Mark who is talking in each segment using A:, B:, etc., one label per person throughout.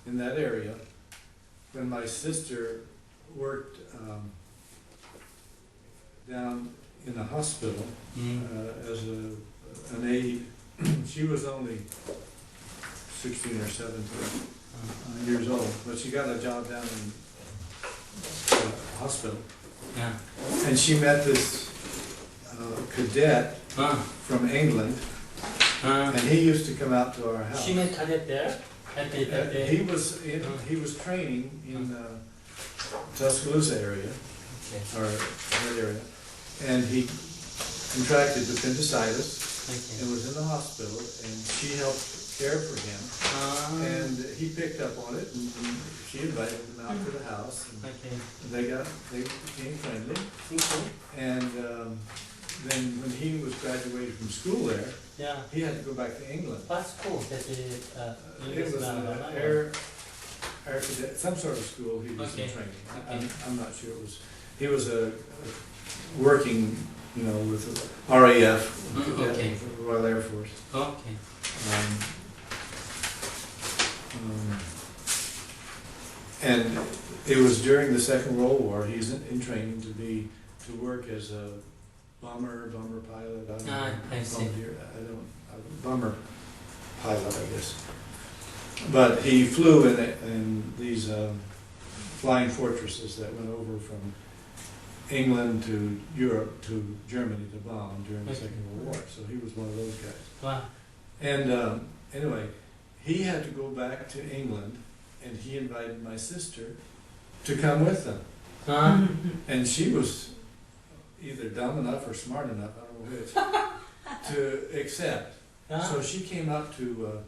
A: in that area when my sister worked down in a hospital as an aide. She was only 16 or 17 years old, but she got a job down in the hospital.
B: Yeah.
A: And she met this cadet from England, and he used to come out to our house.
B: She met cadet there?
A: He was training in Tuscaloosa area, or that area, and he contracted appendicitis and was in the hospital, and she helped care for him. And he picked up on it, and she invited him out to the house. And they became friendly. And then when he was graduated from school there, he had to go back to England.
B: What school? That is,
A: It was an air cadet, some sort of school he was in training. I'm not sure it was. He was working, with the RAF, cadet, with the Royal Air Force.
B: Okay.
A: And it was during the Second World War. He's in training to work as a bomber pilot. I don't know.
B: I see.
A: Bomber pilot, I guess. But he flew in these flying fortresses that went over from England to Europe to Germany to bomb during the Second World War. So he was one of those guys.
B: Wow.
A: And anyway, he had to go back to England, and he invited my sister to come with them. And she was either dumb enough or smart enough, I don't know which, to accept. So she came up to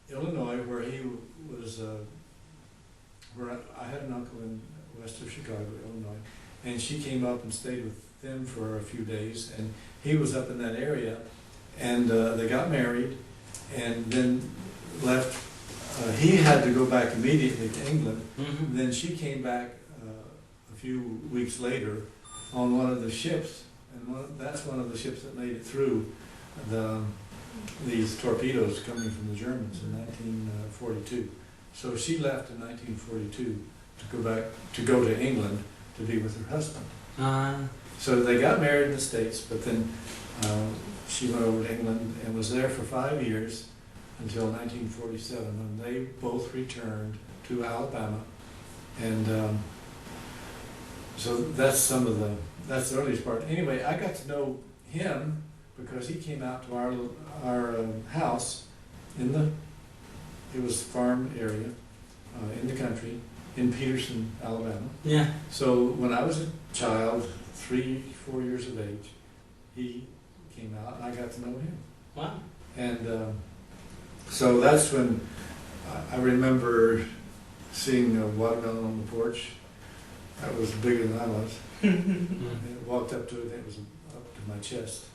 A: Illinois, where he was, where I had an uncle in west of Chicago, Illinois, and she came up and stayed with them for a few days, and he was up in that area, and they got married, and then left. He had to go back immediately to England. Then she came back a few weeks later on one of the ships, and that's one of the ships that made it through these torpedoes coming from the Germans in 1942. So she left in 1942 to go to England to be with her husband. So they got married in the States, but then she went over to England and was there for 5 years until 1947, when they both returned to Alabama. And so that's the earliest part. Anyway, I got to know him because he came out to our house it was farm area in the country in Peterson, Alabama.
B: Yeah.
A: So when I was a child, 3-4 years of age, he came out and I got to know him.
B: Wow.
A: And so that's when I remember seeing a watermelon on the porch. That was bigger than I was. And I walked up to it, and it was up to my chest.